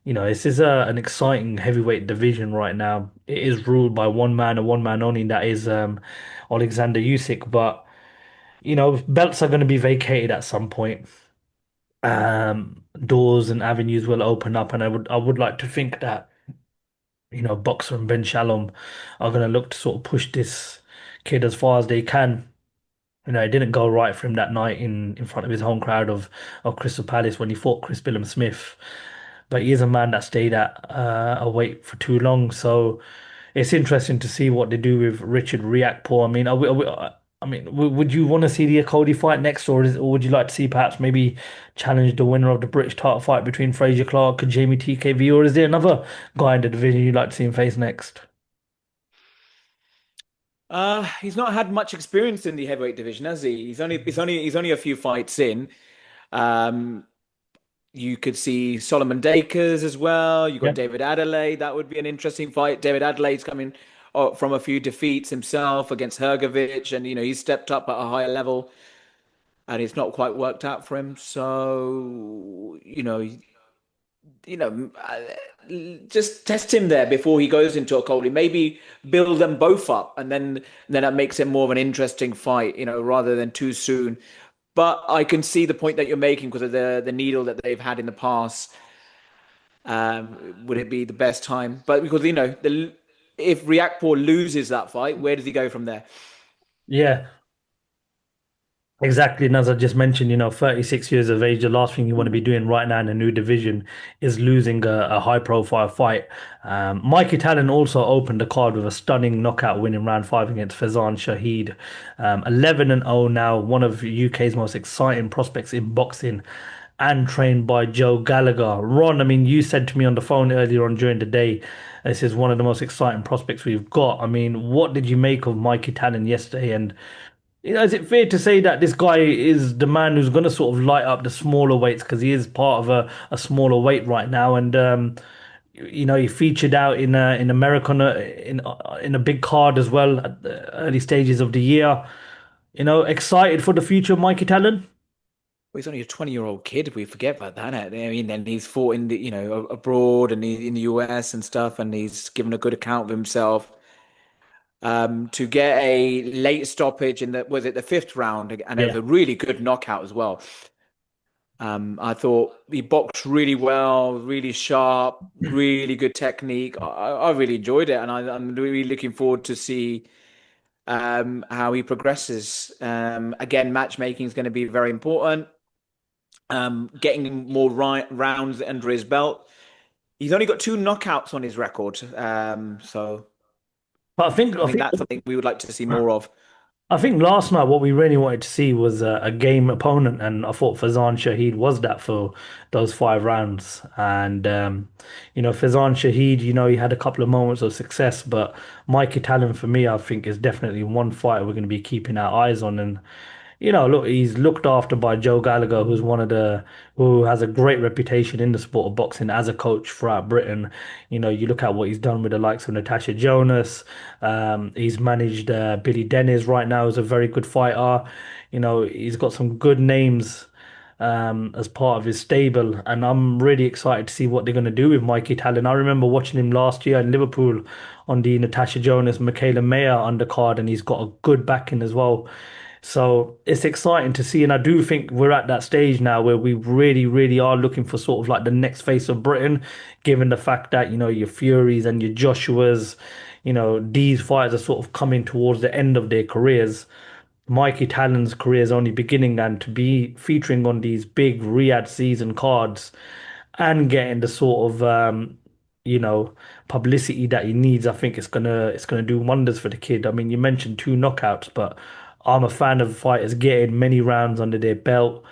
this is an exciting heavyweight division right now. It is ruled by one man and one man only, and that is Alexander Usyk. But belts are going to be vacated at some point. Doors and avenues will open up, and I would like to think that Boxer and Ben Shalom are going to look to sort of push this kid as far as they can. It didn't go right for him that night in front of his home crowd of Crystal Palace when he fought Chris Billam-Smith. But he is a man that stayed at a weight for too long. So it's interesting to see what they do with Richard Riakporhe. I mean, I mean, would you want to see the Cody fight next, or would you like to see perhaps maybe challenge the winner of the British title fight between Fraser Clark and Jamie TKV, or is there another guy in the division you'd like to see him face next? He's not had much experience in the heavyweight division, has he? He's only a few fights in. Um, you could see Solomon Dakers as well. You got Yeah. David Adelaide. That would be an interesting fight. David Adelaide's coming from a few defeats himself against Hergovich, and he's stepped up at a higher level, and it's not quite worked out for him. So just test him there before he goes into a Coley. Maybe build them both up, and then that makes it more of an interesting fight, rather than too soon. But I can see the point that you're making because of the needle that they've had in the past. Would it be the best time? But because if Riakporhe loses that fight, where does he go from there? Yeah, exactly. And as I just mentioned, 36 years of age, the last thing you want to be doing right now in a new division is losing a high profile fight. Mikey Tallon also opened the card with a stunning knockout win in round five against Fezan Shahid. 11 and 0 now, one of UK's most exciting prospects in boxing and trained by Joe Gallagher. Ron, I mean, you said to me on the phone earlier on during the day, this is one of the most exciting prospects we've got. I mean, what did you make of Mikey Tallon yesterday? And is it fair to say that this guy is the man who's going to sort of light up the smaller weights because he is part of a smaller weight right now? And he featured out in America in a big card as well at the early stages of the year. Excited for the future of Mikey Tallon? Well, he's only a 20-year-old kid. We forget about that. I mean, and he's fought abroad and in the US and stuff, and he's given a good account of himself. To get a late stoppage in the fifth round and Yeah. a really good knockout as well. I thought he boxed really well, really sharp, really good technique. I really enjoyed it, and I'm really looking forward to see how he progresses. Again, matchmaking is going to be very important. Getting more rounds under his belt. He's only got two knockouts on his record, so But I think that's something we would like to see more of. I think last night what we really wanted to see was a game opponent, and I thought Fezan Shahid was that for those 5 rounds. And Fezan Shahid, he had a couple of moments of success, but Mikey Tallon for me, I think is definitely one fighter we're going to be keeping our eyes on. And look, he's looked after by Joe Gallagher, who has a great reputation in the sport of boxing as a coach throughout Britain. You look at what he's done with the likes of Natasha Jonas. He's managed Billy Dennis right now, is a very good fighter. He's got some good names as part of his stable, and I'm really excited to see what they're going to do with Mikey Tallon. I remember watching him last year in Liverpool on the Natasha Jonas, Michaela Mayer undercard, and he's got a good backing as well. So it's exciting to see, and I do think we're at that stage now where we really, really are looking for sort of like the next face of Britain, given the fact that your Furies and your Joshuas, these fighters are sort of coming towards the end of their careers. Mikey Tallon's career is only beginning, and to be featuring on these big Riyadh season cards and getting the sort of you know publicity that he needs, I think it's gonna do wonders for the kid. I mean, you mentioned two knockouts, but I'm a fan of fighters getting many rounds under their belt,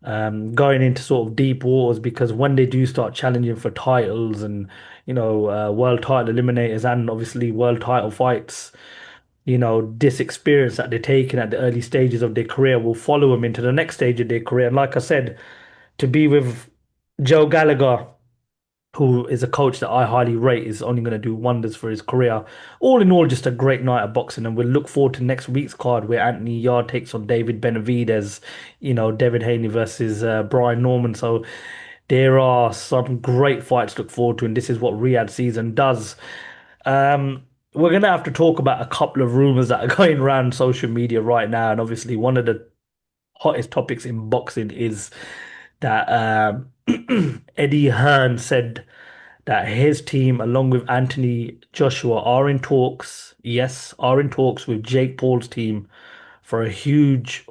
going into sort of deep waters, because when they do start challenging for titles and world title eliminators and obviously world title fights, this experience that they're taking at the early stages of their career will follow them into the next stage of their career. And like I said, to be with Joe Gallagher, who is a coach that I highly rate, is only going to do wonders for his career. All in all, just a great night of boxing, and we'll look forward to next week's card where Anthony Yard takes on David Benavidez, David Haney versus Brian Norman. So there are some great fights to look forward to, and this is what Riyadh season does. We're going to have to talk about a couple of rumors that are going around social media right now, and obviously one of the hottest topics in boxing is that Eddie Hearn said that his team, along with Anthony Joshua, are in talks. Yes, are in talks with Jake Paul's team for a huge.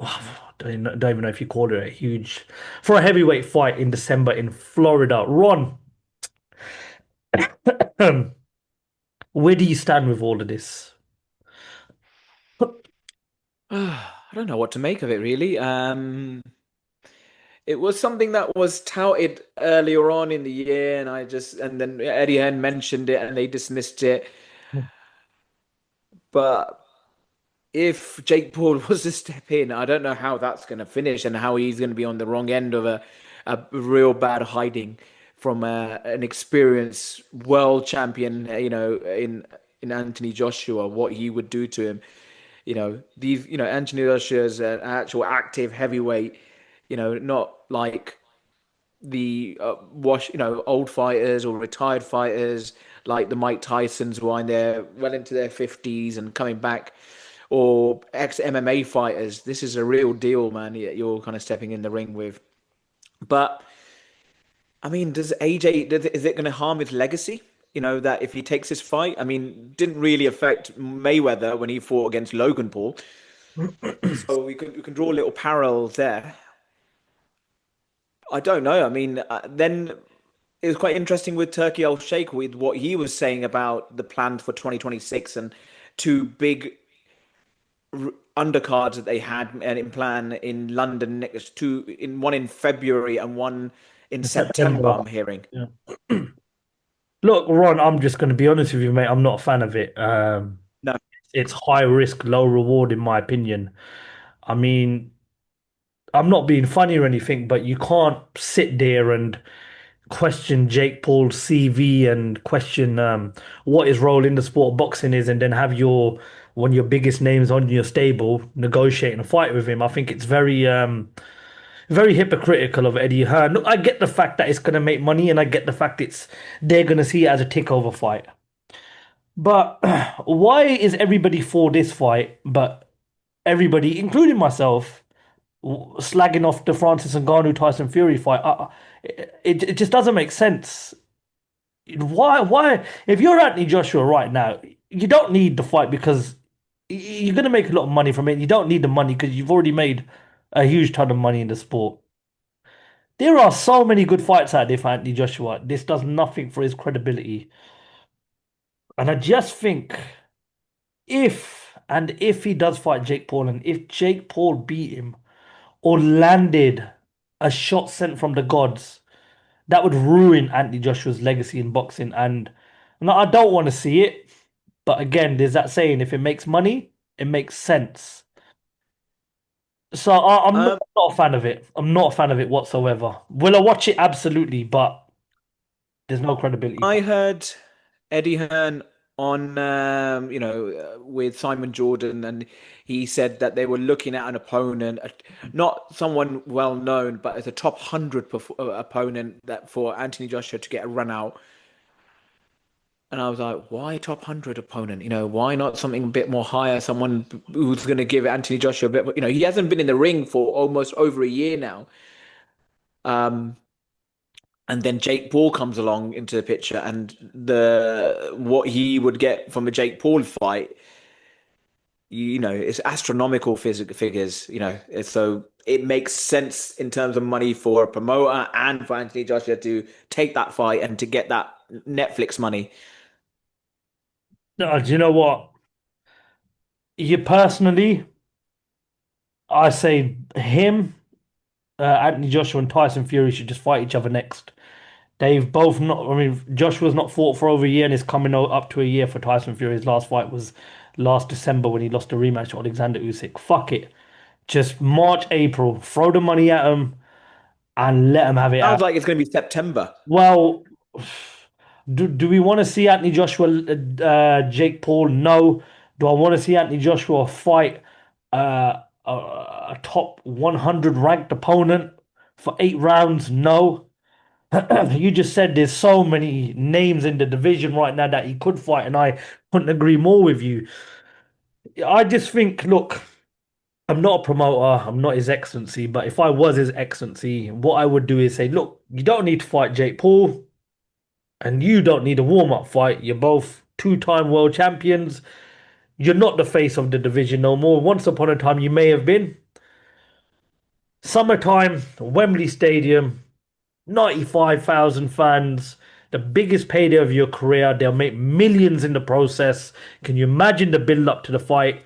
Don't even know if you call it a huge, for a heavyweight fight in December in Florida. Ron, Where do you stand with all of this? I don't know what to make of it really. It was something that was touted earlier on in the year, and then Eddie Hearn mentioned it and they dismissed it. But if Jake Paul was to step in, I don't know how that's going to finish and how he's going to be on the wrong end of a real bad hiding from an experienced world champion, in Anthony Joshua, what he would do to him. Anthony Joshua is an actual active heavyweight, not like the old fighters or retired fighters like the Mike Tysons who are in their well into their 50s and coming back, or ex MMA fighters. This is a real deal, man. You're kind of stepping in the ring with. But I mean, is it going to harm his legacy? That if he takes this fight, I mean, didn't really affect Mayweather when he fought against Logan Paul. So we can draw little parallels there. I don't know. I mean, then it was quite interesting with Turki Alalshikh with what he was saying about the plans for 2026 and two big undercards that they had and in plan in London next two in one in February and one in In September, September. I'm hearing. Yeah. Look, Ron, I'm just going to be honest with you, mate. I'm not a fan of it. No. It's high risk, low reward, in my opinion. I mean, I'm not being funny or anything, but you can't sit there and question Jake Paul's CV and question what his role in the sport of boxing is, and then have your one of your biggest names on your stable negotiating a fight with him. I think it's very hypocritical of Eddie Hearn. Look, I get the fact that it's going to make money, and I get the fact they're going to see it as a takeover fight. But why is everybody for this fight, but everybody, including myself, slagging off the Francis Ngannou Tyson Fury fight? It just doesn't make sense. Why? If you're Anthony Joshua right now, you don't need the fight because you're going to make a lot of money from it. You don't need the money because you've already made a huge ton of money in the sport. There are so many good fights out there for Anthony Joshua. This does nothing for his credibility. And I just think if he does fight Jake Paul, and if Jake Paul beat him or landed a shot sent from the gods, that would ruin Anthony Joshua's legacy in boxing. And no, I don't want to see it. But again, there's that saying: if it makes money, it makes sense. So I'm Um, not a fan of it. I'm not a fan of it whatsoever. Will I watch it? Absolutely, but there's no credibility for I it. heard Eddie Hearn on, with Simon Jordan, and he said that they were looking at an opponent, not someone well known, but as a top 100 opponent that for Anthony Joshua to get a run out. And I was like, why top 100 opponent? Why not something a bit more higher? Someone who's going to give Anthony Joshua a bit, he hasn't been in the ring for almost over a year now. And then Jake Paul comes along into the picture, and the what he would get from a Jake Paul fight, it's astronomical figures. So it makes sense in terms of money for a promoter and for Anthony Joshua to take that fight and to get that Netflix money. No, do you know what? You personally, I say him, Anthony Joshua, and Tyson Fury should just fight each other next. They've both not. I mean, Joshua's not fought for over a year, and it's coming up to a year for Tyson Fury. His last fight was last December when he lost a rematch to Alexander Usyk. Fuck it, just March, April, throw the money at him and let him have it out. Sounds like it's going to be September. Well, do we want to see Anthony Joshua, Jake Paul? No. Do I want to see Anthony Joshua fight a top 100 ranked opponent for 8 rounds? No. You just said there's so many names in the division right now that he could fight, and I couldn't agree more with you. I just think, look, I'm not a promoter, I'm not His Excellency, but if I was His Excellency, what I would do is say, look, you don't need to fight Jake Paul, and you don't need a warm-up fight. You're both two-time world champions. You're not the face of the division no more. Once upon a time, you may have been. Summertime, Wembley Stadium, 95,000 fans. The biggest payday of your career. They'll make millions in the process. Can you imagine the build up to the fight?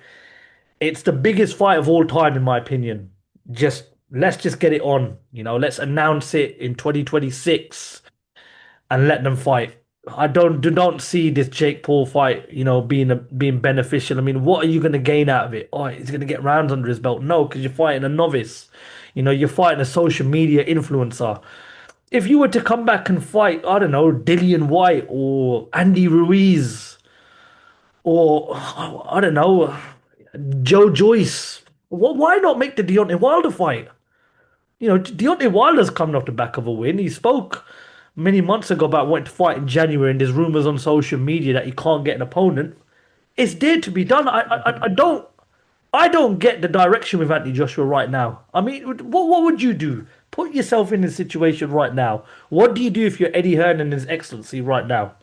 It's the biggest fight of all time, in my opinion. Just let's just get it on. Let's announce it in 2026 and let them fight. I don't see this Jake Paul fight, being beneficial. I mean, what are you going to gain out of it? Oh, he's going to get rounds under his belt. No, because you're fighting a novice. You're fighting a social media influencer. If you were to come back and fight, I don't know, Dillian White or Andy Ruiz or I don't know, Joe Joyce, why not make the Deontay Wilder fight? Deontay Wilder's coming off the back of a win. He spoke many months ago about wanting to fight in January, and there's rumors on social media that he can't get an opponent. It's there to be done. I don't get the direction with Anthony Joshua right now. I mean, what would you do? Put yourself in this situation right now. What do you do if you're Eddie Hearn and His Excellency right now?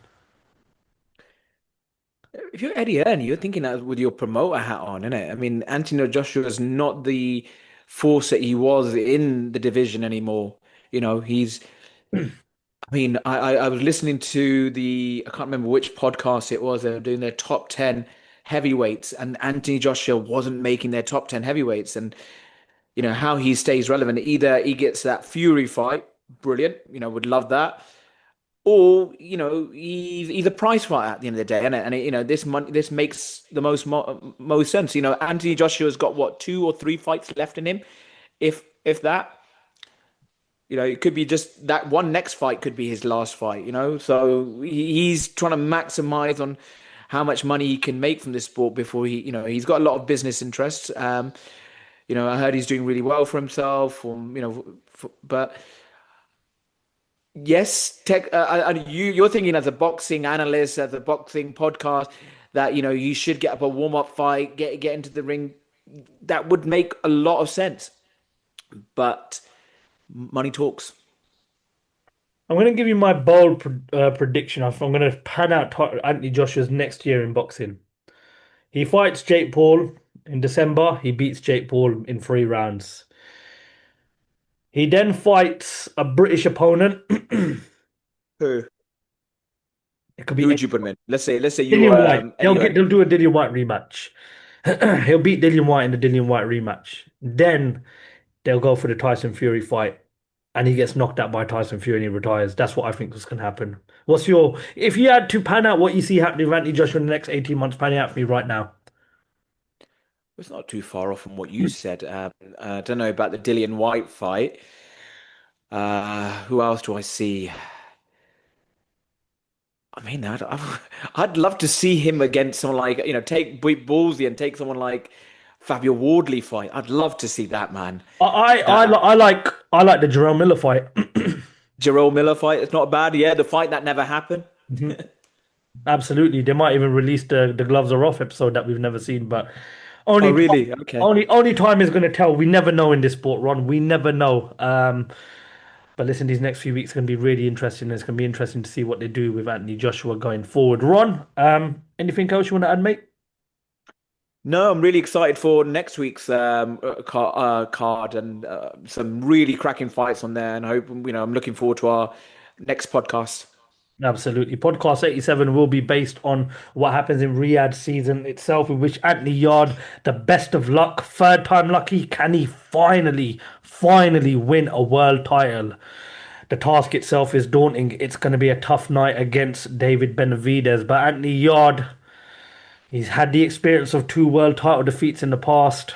If you're Eddie Hearn, you're thinking that with your promoter hat on, isn't it? I mean, Anthony Joshua is not the force that he was in the division anymore. He's. I mean, I was listening to I can't remember which podcast it was. They were doing their top 10 heavyweights, and Anthony Joshua wasn't making their top 10 heavyweights. And, how he stays relevant. Either he gets that Fury fight, brilliant, would love that. Or, he's a prize fighter at the end of the day. And this makes the most sense. Anthony Joshua's got what, 2 or 3 fights left in him, if that. It could be just that one next fight could be his last fight, So he's trying to maximize on how much money he can make from this sport before he's got a lot of business interests. I heard he's doing really well for himself, but yes, you're thinking as a boxing analyst, as a boxing podcast, that, you should get up a warm-up fight, get into the ring. That would make a lot of sense. But money talks. I'm going to give you my bold prediction. I'm going to pan out Anthony Joshua's next year in boxing. He fights Jake Paul in December. He beats Jake Paul in 3 rounds. He then fights a British opponent. Who? It could be Who would you put him in? Let's say you Dillian White. They'll do a Dillian White rematch. He'll beat Dillian White in the Dillian White rematch. Then they'll go for the Tyson Fury fight, and he gets knocked out by Tyson Fury and he retires. That's what I think was going to happen. If you had to pan out what you see happening with Anthony Joshua in the next 18 months, pan it out for me right now. It's not too far off from what you said. I don't know about the Dillian White fight. Who else do I see? I mean, I'd love to see him against someone like, take Ballsy and take someone like Fabio Wardley fight. I'd love to see that, man. I like the Jarrell Miller fight. Jarrell Miller fight. It's not bad. Yeah, the fight that never happened. Mm-hmm. Absolutely. They might even release the gloves are off episode that we've never seen, but really? Okay. Only time is going to tell. We never know in this sport, Ron. We never know. But listen, these next few weeks are going to be really interesting. It's going to be interesting to see what they do with Anthony Joshua going forward. Ron, anything else you want to add, mate? No, I'm really excited for next week's card and some really cracking fights on there. And I'm looking forward to our next podcast. Absolutely. Podcast 87 will be based on what happens in Riyadh season itself. We wish Anthony Yard the best of luck. 3rd time lucky. Can he finally win a world title? The task itself is daunting. It's going to be a tough night against David Benavidez. But Anthony Yard, he's had the experience of 2 world title defeats in the past.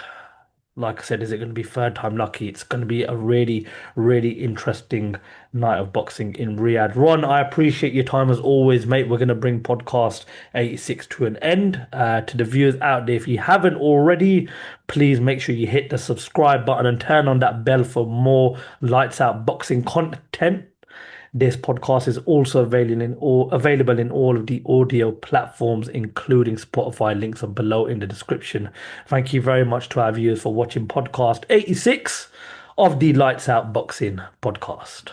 Like I said, is it going to be 3rd time lucky? It's going to be a really, really interesting night of boxing in Riyadh. Ron, I appreciate your time as always, mate. We're going to bring podcast 86 to an end. To the viewers out there, if you haven't already, please make sure you hit the subscribe button and turn on that bell for more lights out boxing content. This podcast is also available in all of the audio platforms, including Spotify. Links are below in the description. Thank you very much to our viewers for watching podcast 86 of the Lights Out Boxing podcast.